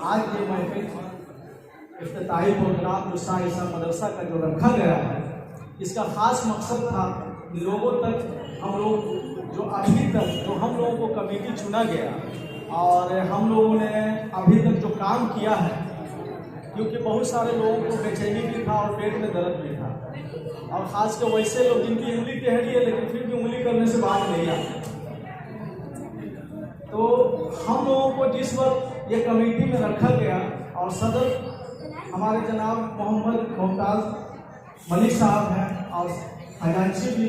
आज ये महफिल इफ्तिताही प्रोग्राम जो साइसा मदरसा का जो रखा गया है, इसका खास मकसद था लोगों तक हम लोग जो अभी तक जो हम लोगों को कमेटी चुना गया और हम लोगों ने अभी तक जो काम किया है, क्योंकि बहुत सारे लोगों को बेचैनी भी था और पेट में दर्द भी था, और ख़ासकर वैसे लोग जिनकी उंगली टेढ़ी है लेकिन फिर भी उंगली करने से बात नहीं आती। तो हम लोगों को जिस वक्त ये कमेटी में रखा गया और सदर हमारे जनाब मोहम्मद मुमताज़ मलिक साहब हैं और फाइनेंसी भी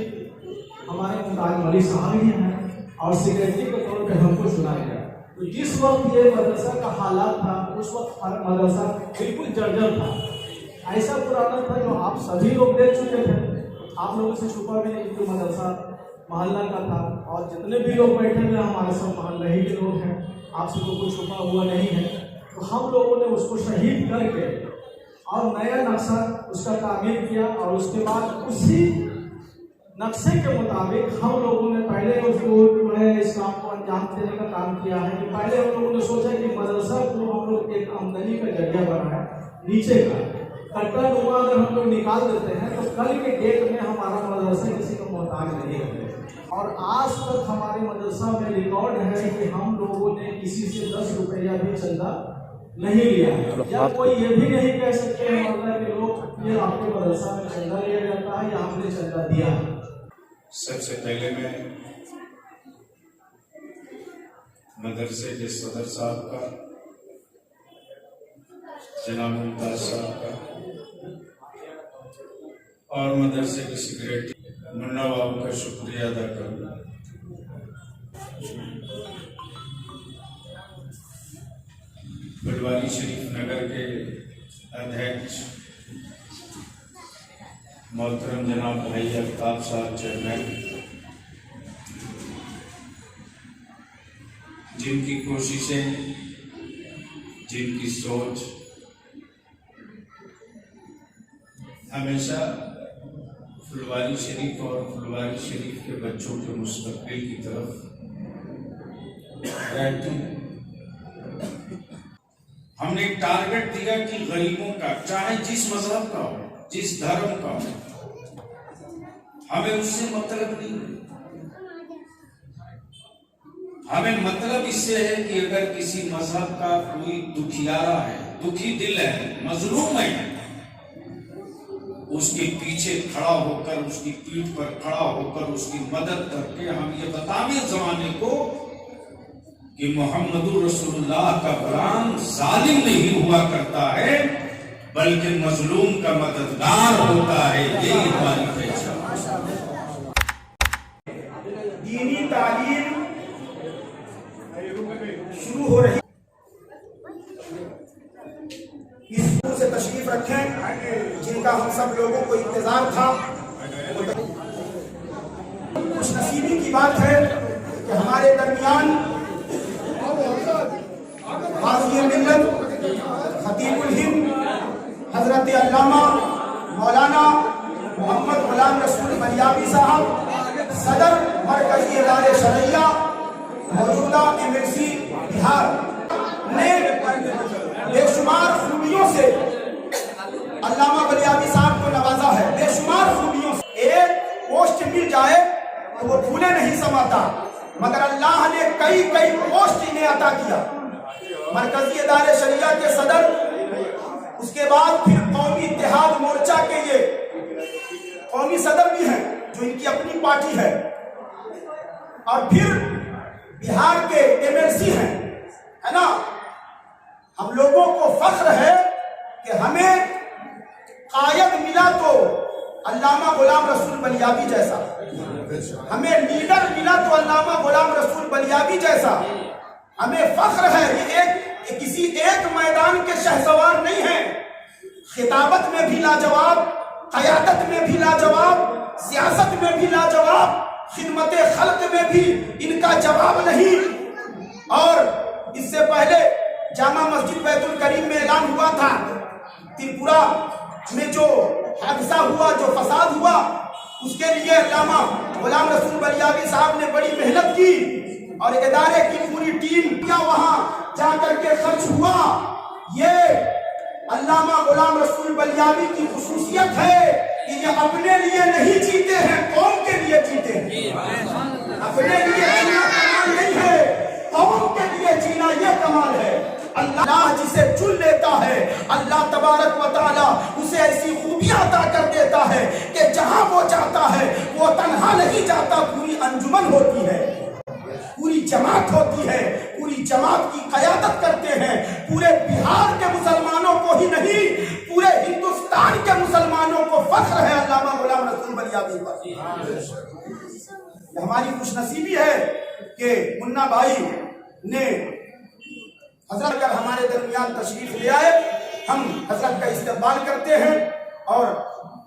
हमारे मुमताज़ मलिक साहब ही हैं और सेक्रेटरी के तौर पे हमको चुना गया। तो जिस वक्त ये मदरसा का हालात था उस वक्त मदरसा बिल्कुल जर्जर था, ऐसा पुराना था जो आप सभी लोग देख चुके थे। आप लोगों से छुपा भी नहीं, जो मदरसा मोहल्ला का था और जितने भी लोग बैठे हुए हमारे सब मोहल्ला ही के लोग हैं, आपसे तो कुछ छुपा हुआ नहीं है। तो हम लोगों ने उसको शहीद करके और नया नक्शा उसका तामीर किया और उसके बाद उसी नक्शे के मुताबिक हम लोगों ने पहले उसको इस काम को अंजाम देने का काम किया है कि पहले हम लोगों ने सोचा कि मदरसा को हम लोग एक आमदनी का जरिया बनाए, नीचे का कट्टा नुमा अगर हम लोग निकाल देते हैं तो कल के डेट में हमारा मदरसा किसी का मोहताज नहीं है। और आज तक हमारे मदरसा में रिकॉर्ड है कि हम लोगों ने किसी से 10 रुपया भी चंदा नहीं लिया है, या कोई ये भी नहीं कह सकते हैं कि लोग ये आपके मदरसा में चंदा लिया जाता है या हमने चंदा दिया है। सबसे पहले मैं मदरसे के सदर साहब का, जनाब मुमताज साहब का और मदरसे के सेक्रेटरी मुन्ना बाबू का शुक्रिया अदा करूँगा। पटवारी शरीफ नगर के अध्यक्ष मोहतरम जनाब भाई अफ्ताब साहब चेयरमैन, जिनकी कोशिशें, जिनकी सोच हमेशा फुलवारी शरीफ और फुलवारी शरीफ के बच्चों के मुस्तकबिल की तरफ रहती है। हमने एक टारगेट दिया कि गरीबों का, चाहे जिस मजहब का हो, जिस धर्म का हो, हमें उससे मतलब नहीं। हमें मतलब इससे है कि अगर किसी मजहब का कोई दुखियारा है, दुखी दिल है, मजलूम है, उसके पीछे खड़ा होकर, उसकी पीठ पर खड़ा होकर उसकी मदद करके हम ये बतावें जमाने को कि मोहम्मदुर रसूलुल्लाह का कुरान जालिम नहीं हुआ करता है बल्कि मजलूम का मददगार होता है। यही हमारी पहचान। दीनी तालीम शुरू हो रही, इस स्कूल से तशरीफ रखें जिनका हम सब लोगों को इंतजार था। खुश नसीबी की बात है कि हमारे दरमियान गाज़ी मिल्लत खतीबुल हिंद हजरत अल्लामा मौलाना मोहम्मद गुलाम रसूल बलियावी साहब, सदर मरकजी इदारे शरइया मौजूदा MLC बिहार ने बेशुमार खूबियों से अल्लामा बलियावी साहब को नवाजा है। बेशुमार खूबियों से एक पोस्ट मिल जाए तो वो फूले नहीं समाता, मगर अल्लाह ने कई कई पोस्ट इन्हें अता किया। मरकजी इदारे शरिया के सदर, उसके बाद फिर कौमी इत्तेहाद मोर्चा के ये कौमी सदर भी हैं जो इनकी अपनी पार्टी है, और फिर बिहार के MLC हैं, है ना। हम लोगों को फख्र है कि हमें कायद मिला तो अल्लामा गुलाम रसूल बलियावी जैसा, हमें लीडर मिला तो अल्लामा गुलाम रसूल बलियावी जैसा। हमें फख्र है, ये किसी एक मैदान के शहसवार नहीं है। खिताबत में भी लाजवाब, क़यादत में भी लाजवाब, सियासत में भी लाजवाब, खिदमत खल्क में भी इनका जवाब नहीं। और इससे पहले जामा मस्जिद बैतुल करीम में ऐलान हुआ था, त्रिपुरा में जो हादसा हुआ, जो फसाद हुआ, उसके लिए अल्लामा गुलाम रसूल बलियावी साहब ने बड़ी मेहनत की और इदारे की पूरी टीम क्या वहां जाकर के खर्च हुआ ये अल्लामा गुलाम रसूल बलियावी की खुसूसियत है कि ये अपने लिए नहीं जीते हैं, कौम के लिए जीते हैं। अपने लिए जीना कमाल नहीं है, कौम के लिए जीना ये कमाल है। अल्लाह जिसे चुन लेता है, अल्लाह तबारक व तआला उसे ऐसी खूबियां अता कर देता है कि जहां वो जाता है वो तन्हा नहीं जाता, पूरी अंजुमन होती है, पूरी जमात होती है, पूरी जमात की क़यादत करते हैं। पूरे बिहार के मुसलमानों को ही नहीं, पूरे हिंदुस्तान के मुसलमानों को फख्र है अल्लामा गुलाम रसूल बलियावी पर। हमारी खुशनसीबी है कि मुन्ना भाई ने हजरत अगर हमारे दरमियान तशरीफ ले आए, हम हजरत का इस्तकबाल करते हैं और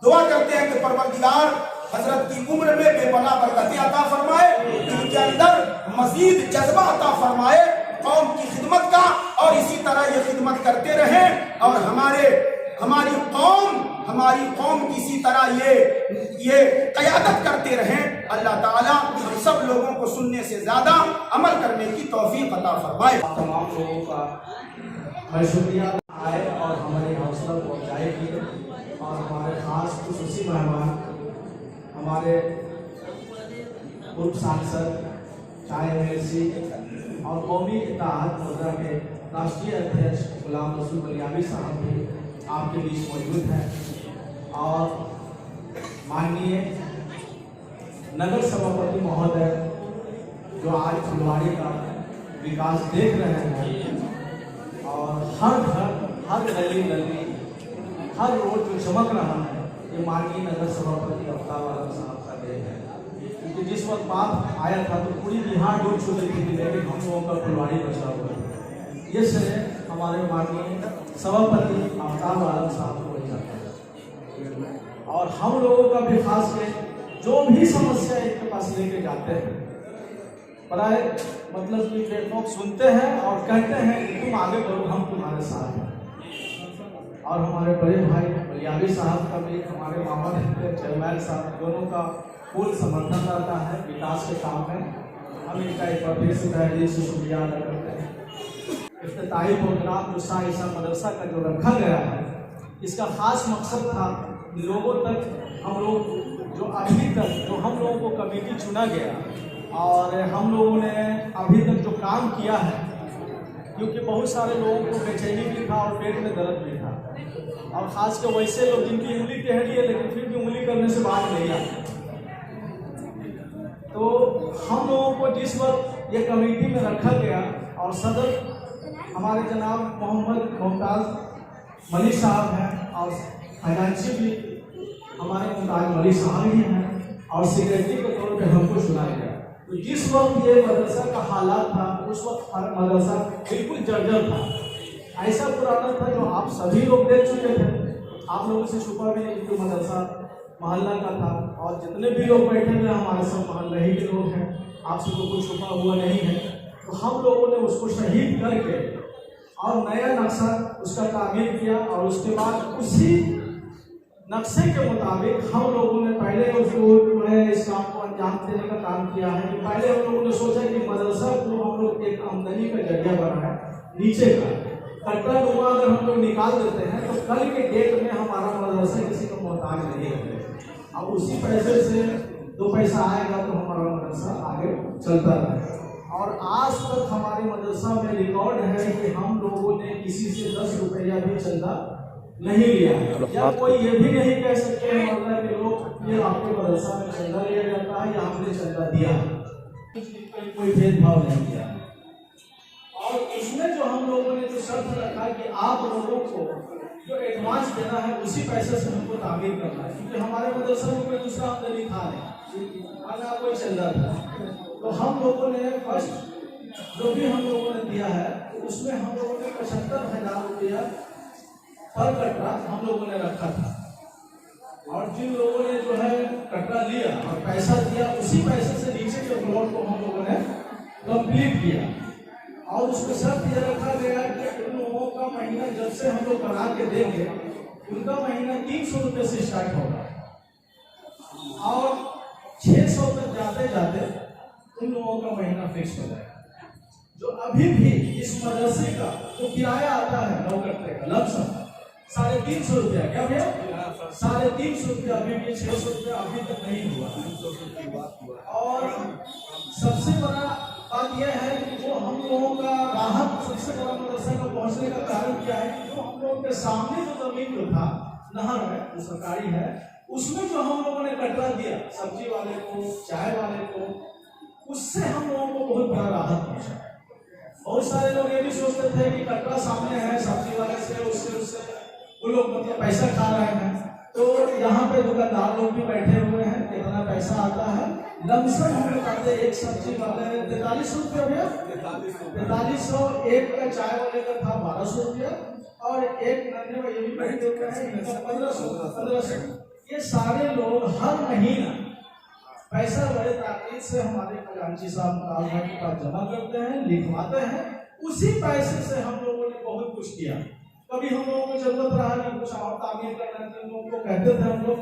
दुआ करते हैं कि परवरदिगार हजरत की उम्र में बेपनाह बरकतें अता फरमाए, इनके अंदर मजीद जज्बा अता फरमाए कौम की खिदमत का, और इसी तरह ये खिदमत करते रहें और हमारी कौम किसी तरह ये क़यादत करते रहें। अल्लाह ताला हम सब लोगों को सुनने से ज्यादा अमल करने की तौफीक अता फरमाए। तमाम लोगों का मैं शुक्रिया आए और हमारे हौसला को अफजाई की, और हमारे खास खुसूसी मेहमान हमारे पूर्व सांसद चाहे एमएलसी और कौमी इत्तेहाद मुद्रा के राष्ट्रीय अध्यक्ष गुलाम रसूल बलियावी साहब भी आपके बीच मौजूद हैं, और माननीय नगर सभापति महोदय जो आज फुलवाड़ी का विकास देख रहे हैं, और हर घर, हर गली गली, हर रोड जो चमक रहा है, ये माननीय नगर सभापति अफ्ताब आलम साहब का देन है। क्योंकि जिस वक्त बात आया था तो पूरी बिहार डूब चुकी थी, लेकिन हम लोगों का फुलवाड़ी बचा हुआ है। ये श्रेय हमारे माननीय सभापति अफ्ताब आलम साहब को ही जाता है, और हम लोगों का भी खास के जो भी समस्या इनके पास लेके जाते हैं, प्राय मतलब कि प्लेटफॉर्म सुनते हैं और कहते हैं कि तुम आगे बढ़ो, हम तुम्हारे साथ हैं। और हमारे बड़े भाई बलियावी साहब का भी, हमारे मामा चेयरमैन साहब, दोनों का फुल समर्थन रहता है विकास के काम में। हम इनका एक बार फिर से तहे दिल से शुक्रिया अदा करते हैं। इफ्तिताही प्रोग्राम जो शाह ईसा मदरसा का जो रखा गया है, इसका खास मकसद था लोगों तक, हम लोग जो अभी तक जो हम लोगों को कमेटी चुना गया और हम लोगों ने अभी तक जो काम किया है, क्योंकि बहुत सारे लोगों को बेचैनी भी था और पेट में दर्द भी था, और खास कर वैसे लोग जिनकी उंगली टेढ़ी है लेकिन फिर भी उंगली करने से बात नहीं आती। तो हम लोगों को जिस वक्त ये कमेटी में रखा गया, और सदर हमारे जनाब मोहम्मद मुमताज मलिक साहब हैं, और फाइनेंशियल भी हमारे मुमताज मलिक साहब ही हैं, और सेक्रेटरी के तौर पे हमको चुना गया। तो जिस वक्त ये मदरसा का हालात था, उस वक्त मदरसा बिल्कुल जर्जर था, ऐसा पुराना था जो आप सभी लोग देख चुके थे। आप लोगों से छुपा भी नहीं, जो मदरसा मोहल्ला का था, और जितने भी लोग बैठे हुए हमारे सब मोहल्ला ही के लोग हैं, आपसे तो कुछ छुपा हुआ नहीं है। तो हम लोगों ने उसको शहीद करके और नया नक्शा उसका तामीर किया, और उसके बाद उसी नक्शे के मुताबिक हम लोगों ने पहले उसको इस काम को अंजाम देने का काम किया है। कि पहले हम लोगों ने सोचा कि मदरसा को हम लोग एक आमदनी का जरिया बनाए, नीचे का कटरा नुमा अगर हम लोग निकाल देते हैं तो कल के डेट में हमारा मदरसा किसी का मोहताज नहीं है। अब उसी पैसे से दो पैसा आएगा तो हमारा मदरसा आगे चलता रहे। और आज तक हमारे मदरसा में रिकॉर्ड है कि हम लोगों ने किसी से 10 रुपया भी चंदा नहीं लिया है। या कोई ये भी नहीं कह सकते हैं मतलब कि लोग ये आपके मदरसा में चंदा लिया जाता है या हमने चंदा दिया है, कोई भेदभाव नहीं किया। और इसमें जो हम लोगों ने जो शर्त रखा कि आप लोगों को जो एडवांस देना है उसी पैसे से हमको तामीर करना है, क्योंकि हमारे मदरसा में कोई दूसरा आमदनी था नहीं, खाना कोई चंदा था। तो हम लोगों ने फर्स्ट जो भी हम लोगों ने दिया है उसमें हम लोगों ने 75,000 रुपया पर कटरा हम लोगों ने रखा था। और जिन लोगों ने जो है कटरा लिया और पैसा दिया, उसी पैसे से नीचे के प्लॉट को हम लोगों ने कंप्लीट किया। और उसमें शर्त यह रखा गया कि उन लोगों का महीना जब से हम लोग बना के देंगे, उनका महीना 300 रुपये से स्टार्ट होगा, और 600 तक जाते जाते उन लोगों का महीना फिक्स हो जाएगा। जो अभी भी इस मदरसे का जो किराया आता है नौकर लमसम 350 रुपया। क्या भैया 350 रुपया? अभी भी 600 रुपया अभी तक नहीं हुआ। और सबसे बड़ा बात यह है कि जो हम लोगों का राहत सबसे बड़ा मदरसा का पहुंचने का कारण क्या है कि जो हम लोगों के सामने जो जमीन जो था नहर है जो सरकारी है, उसमें जो हम लोगों ने कटरा दिया सब्जी वाले को, चाय वाले को, उससे हम लोगों को बहुत बड़ा राहत पहुंचा। बहुत सारे लोग ये भी सोचते थे कि कटरा सामने है, सब्जी वाले से उससे वो लोग मतलब पैसा खा रहे हैं। तो यहाँ पे दुकानदार लोग भी बैठे हुए हैं, कितना पैसा आता है लमसम हम बताते हैं। एक सब्जी वाले 4300 रुपया भैया, 4300। एक का चाय वाले का था 1200 रुपया, और एक नन्हे में ये भी बैठे हुए हैं 1500। ये सारे लोग हर महीना पैसा बड़े ताकीद से हमारे खजांची साहब के पास जमा करते हैं, लिखवाते हैं। उसी पैसे से हम लोगों ने बहुत कुछ किया। कभी हम लोगों को जरूरत रहा कि कुछ और तामीर करना, तो लोगों को कहते थे हम लोग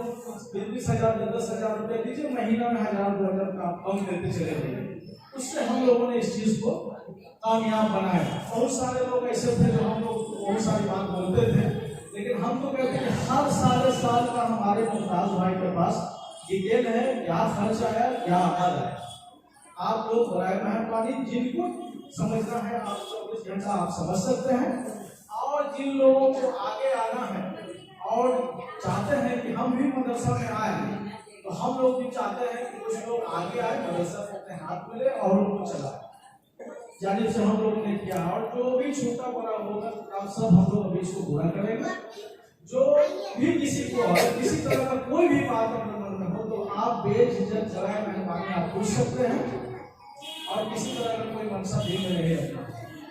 20,000 10,000 रुपये दीजिए, महीना में 1,000-2,000 का कम देते चले गए। उससे हम लोगों ने इस चीज को कामयाब बनाया। बहुत सारे लोग ऐसे थे जो हम लोग बहुत सारी बात बोलते थे, लेकिन हम तो कहते हैं हर साल का हमारे मुमताज भाई के पास डिटेल है, क्या खर्च आया, क्या आमद आया। आप लोग बराए मेहरबानी जिनको समझना है आप 24 घंटा आप समझ सकते हैं। और जिन लोगों को आगे आना है और चाहते हैं कि हम भी मदरसा में आए, तो हम लोग भी चाहते हैं कि कुछ लोग आगे आए, मदरसा को अपने हाथ मिले और उनको चलाए। जानिब से हम लोगों ने किया, और जो भी छोटा बड़ा होगा काम सब हम लोग अभी इसको पूरा करेंगे। जो भी किसी को किसी तरह का कोई भी बात अपने मन में हो तो आप बेझिझक जगह मेहरबानी आप पूछ सकते हैं, और किसी तरह का कोई मनसा भी नहीं रखना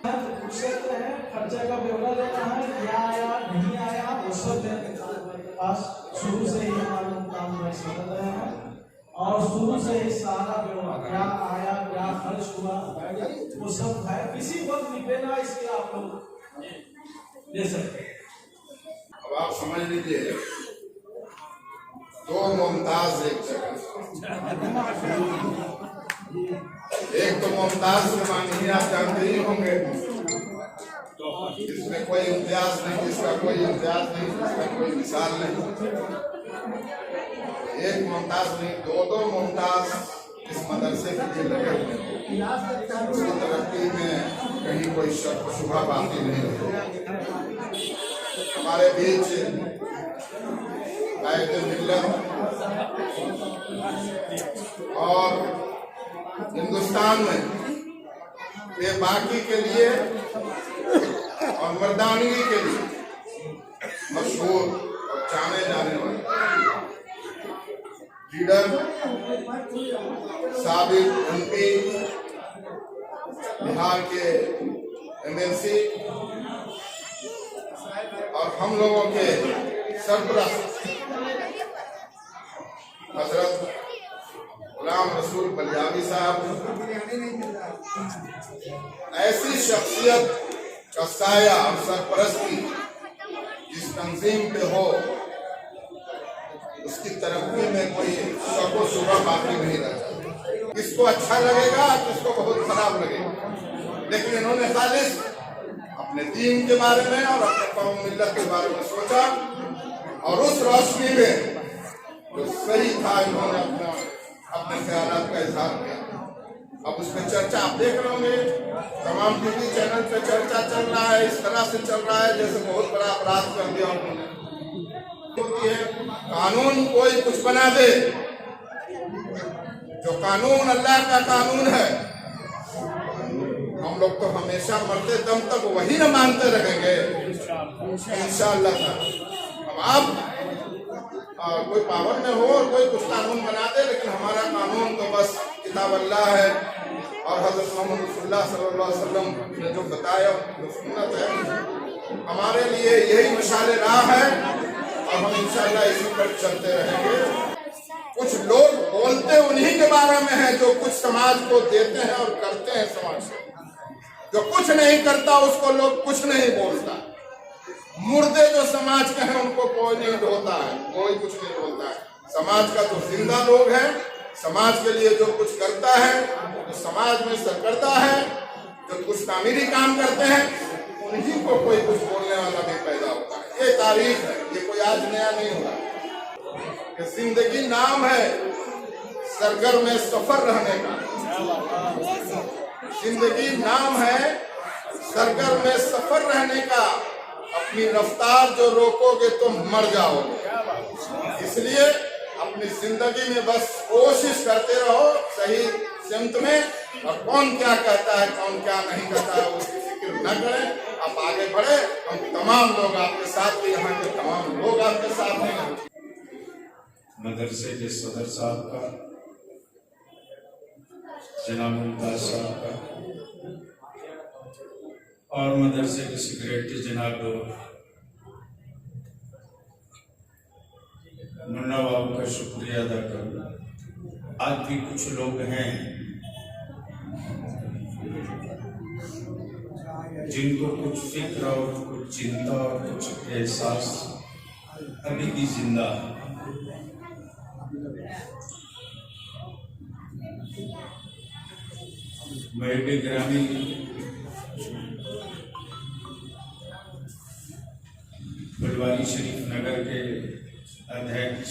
पूछ सकते हैं। खर्चा का ब्यौरा लेना है, क्या आया नहीं आया वो सब मेरे पास शुरू से ही हमारा काम चल रहा है, और शुरू से ही सारा ब्यौरा क्या आया क्या खर्च हुआ वो सब है। किसी वक्त भी देना इसके आप लोग ले सकते हैं। अब आप समझ लीजिए, दो मुमताज एक जगह, एक तो मुमताज के मानी आप जानते ही होंगे, इसमें कोई इम्तियाज नहीं, इसका कोई इम्तियाज नहीं, इसका कोई मिसाल नहीं। एक मुमताज नहीं, दो मुमताज इस मदरसे के लिए लगे हुए हैं। उसकी तरक्की में कहीं कोई शक शुबा बाकी नहीं है। हमारे बीच कायदे मिल्लत और हिंदुस्तान में बेबाकी के लिए और मर्दानगी के लिए मशहूर और जाने जाने वाले लीडर, साबिक एमपी, बिहार के एमएलसी और हम लोगों के सरबराह हजरत गुलाम रसूल बलियावी साहब, ऐसी शख्सियत का साया और सरपरस्ती जिस तंजीम पे हो उसकी तरक्की में कोई शक व शुबा बाकी नहीं रहता। किसको अच्छा लगेगा, किसको बहुत खराब लगेगा, लेकिन इन्होंने खालिस अपने दीन के बारे में और अपने कौम मिल्लत के बारे में सोचा, और उस रोशनी में जो सही था इन्होंने अपने ख्यालात का इजहार किया। अब उस पर चर्चा आप देख रहे होंगे, तमाम टीवी चैनल पे चर्चा चल रहा है, इस तरह से चल रहा है जैसे बहुत बड़ा अपराध कर दिया उन्होंने। होती है कानून कोई कुछ बना दे, जो कानून अल्लाह का कानून है, हम लोग तो हमेशा मरते दम तक वही न मानते रहेंगे इंशाअल्लाह। अब आप कोई पावर में हो और कोई कुछ कानून बना दे, लेकिन हमारा कानून तो बस किताब अल्लाह है और हज़रत मोहम्मद रसूलुल्लाह सल्लल्लाहु अलैहि वसल्लम ने जो बताया जो सुन्नत है, हमारे लिए यही मशाले राह है, और हम इंशाअल्लाह इसी पर चलते रहेंगे। कुछ लोग बोलते उन्हीं के बारे में हैं जो कुछ समाज को देते हैं और करते हैं समाज से। जो कुछ नहीं करता उसको लोग कुछ नहीं बोलता। मुर्दे जो समाज के हैं उनको कोई नहीं ढोता है, कोई कुछ नहीं बोलता है। समाज का जो जिंदा लोग है, समाज के लिए जो कुछ करता है, जो समाज में सरकर्ता है, जो कुछ तामीरी काम करते हैं, उन्हीं को कोई कुछ बोलने वाला भी पैदा तारीख है, ये कोई आज नया नहीं हुआ कि जिंदगी नाम है सरगर्म में सफर रहने का। जिंदगी नाम है सरगर्म में सफर रहने का। अपनी रफ्तार जो रोकोगे तो मर जाओगे। इसलिए अपनी जिंदगी में बस कोशिश करते रहो सही सिमत में, और कौन क्या कहता है कौन क्या नहीं कहता है उसकी फिक्र न करें। आप आगे बढ़े, हम तमाम लोग आपके साथ हैं, यहाँ के तमाम लोग आपके साथ हैं। मदरसे के सदर साहब का, जनाब मुमताज साहब का, और मदरसे के सेक्रेटरी जनाब मुन्ना बाबू का शुक्रिया अदा करूँ। आज भी कुछ लोग हैं जिनको कुछ फिक्र और कुछ चिंता और कुछ एहसास अभी भी जिंदा है। मेरे ग्रामीण फुलवारी शरीफ नगर के अध्यक्ष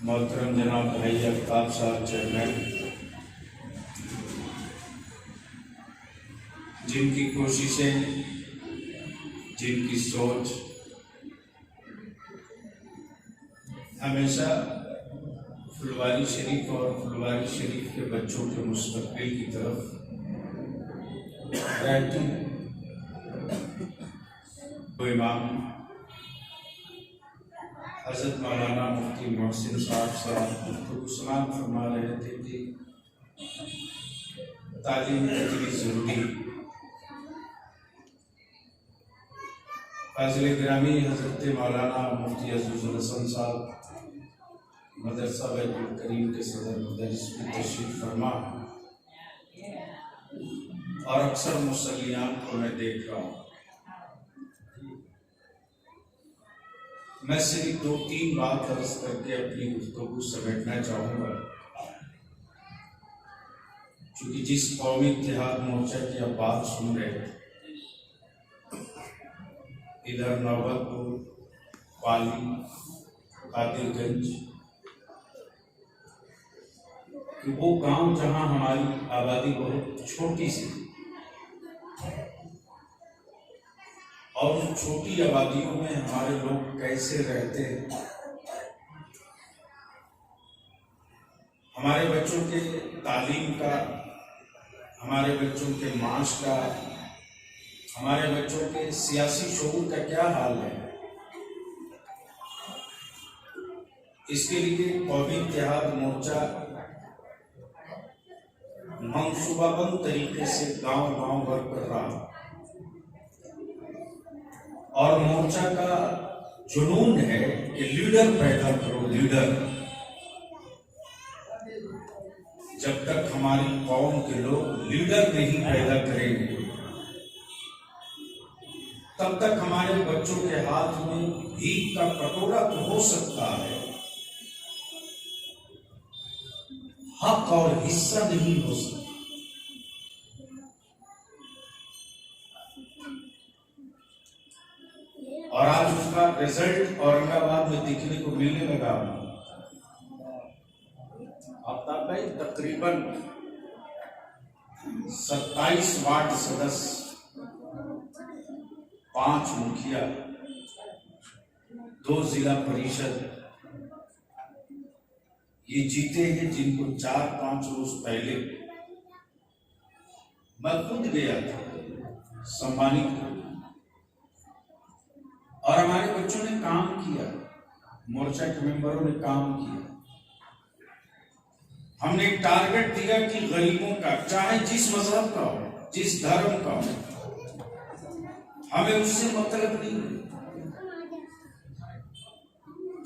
मोहतरम जनाब भाई अफ्ताब साहब चेयरमैन, जिनकी कोशिशें, जिनकी सोच हमेशा फुलवारी शरीफ और फुलवारी शरीफ के बच्चों के मुस्तकबिल की तरफ रहती। तो इमाम हजरत मौलाना मुफ्ती मोहसिन साहब सलाम फरमा रहे थे कि तालीम कितनी जरूरी। फाजिल गिरामी हजरत मौलाना मुफ्ती अज़ीज़ुल हसन साहब मदरसा बैतुल करीम के सदर मुदर्रिस भी तशरीफ फरमा, और अक्सर मुसल्लियान को मैं देख रहा हूँ। मैं सिर्फ 2-3 बात अर्ज करके अपनी गुफ्तगू समेटना चाहूँगा, क्योंकि जिस कौमी इत्तेहाद मोर्चा की आप बात सुन रहे थे, इधर नौबतपुर, पाली, कादिरगंज, कि वो गांव जहां हमारी आबादी बहुत छोटी सी, और उस छोटी आबादियों में हमारे लोग कैसे रहते हैं, हमारे बच्चों के तालीम का, हमारे बच्चों के माश का, हमारे बच्चों के सियासी शऊर का क्या हाल है। इसके लिए कौमी इत्तेहाद मोर्चा मंसूबाबंद तरीके से गांव-गांव भर कर रहा, और मोर्चा का जुनून है कि लीडर पैदा करो, लीडर। जब तक हमारी कौम के लोग लीडर नहीं पैदा करेंगे, तब तक हमारे बच्चों के हाथ में भीख का कटोरा तो हो सकता है, हक और हिस्सा नहीं हो सकता। और आज उसका रिजल्ट औरंगाबाद में दिखने को मिलने लगा। आफ्ताब भाई, तकरीबन 27 वार्ड सदस्य, 5 मुखिया, 2 जिला परिषद ये जीते हैं, जिनको 4-5 रोज पहले मैं खुद गया था सम्मानित, और हमारे बच्चों ने काम किया, मोर्चा के मेंबरों ने काम किया। हमने एक टारगेट दिया कि गरीबों का, चाहे जिस मजहब का हो, जिस धर्म का हो, हमें उससे मतलब नहीं।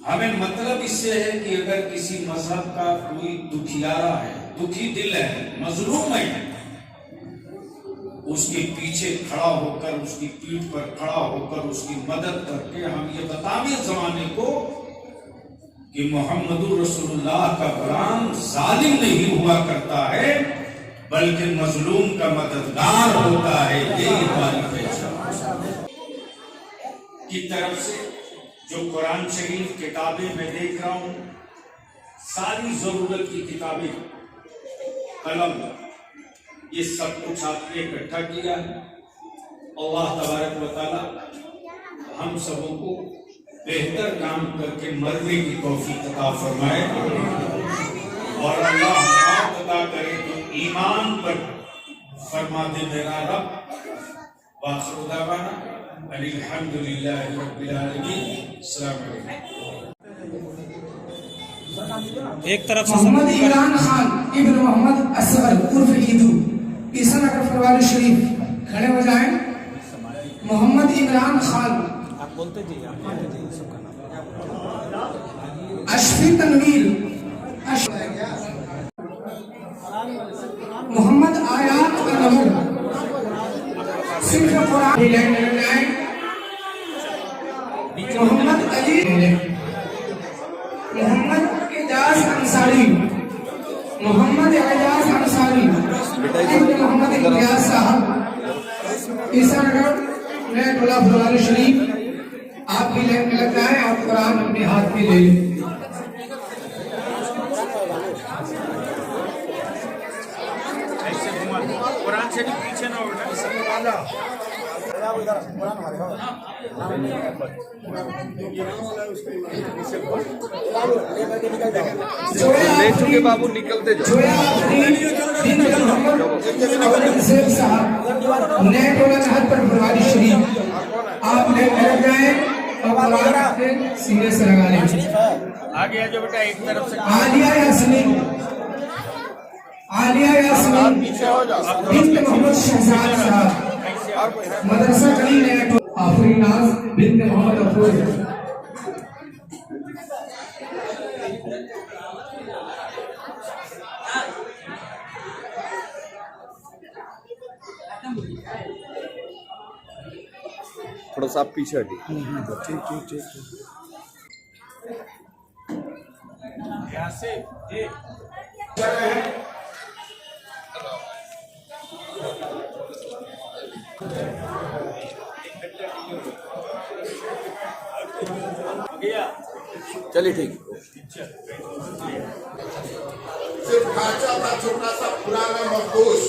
हमें मतलब इससे है कि अगर किसी मजहब का कोई दुखियारा है, दुखी दिल है, मजलूम है, उसके पीछे खड़ा होकर, उसकी पीठ पर खड़ा होकर उसकी मदद करके हम ये बतावे जमाने को कि मोहम्मदुर रसूलुल्लाह का गुलाम जालिम नहीं हुआ करता है, बल्कि मजलूम का मददगार होता है। यही हमारी पहचान। की तरफ से जो कुरान शरीफ किताबें मैं देख रहा हूँ, सारी जरूरत की किताबें, कलम, ये सब कुछ आपने इकट्ठा किया है। अल्लाह तबारक व तआला हम सबों को बेहतर काम करके मरने की तौफीक अता फरमाए और अल्लाह मौत अता करे तो ईमान पर फरमा दे मेरा रब। वाखिर दावाना अल्हम्दुलिल्लाहि रब्बिल आलमीन। अस्सलाम वालेकुम। एक तरफ से मोहम्मद इमरान खान इब्न मोहम्मद असगर उर्फ ईदू ईसा नगर फरवारी शरीफ खड़े हो जाएं। मोहम्मद इमरान खान आप बोलते जाइए, आप बोलते जाइए सबका नाम। अशफी तनवीर मोहम्मद आयात अनवर सिर्फ कुरान मोहम्मद अली मोहम्मद एजाज अंसारी मोहम्मद एजाज अंसारी मोहम्मद इलियास साहब ईसा नगर नया टोला फरवारी शरीफ। आप भी लाइन में लग जाए और कुरान अपने हाथ में ले लें। कुरान से पीछे ना उठा। ले चुके बाबू निकलते साहब नए टोला नहर पर फरवारी शरीफ। आप लाइन में लग जाए और कुरान अपने सीने से लगा लें। आगे आ जाओ बेटा, एक तरफ से। आलिया यास्मीन बिन्त मोहम्मद शहजाद साहब मदरसा कली नया टोला। आफरी नाज बिन्त मोहम्मद अफरोज। थोड़ा सा आप पीछे हटिए। ठीक। यहाँ से ये चलिए ठीक। सिर्फ ढांचा था छोटा सा पुराना मखदूश,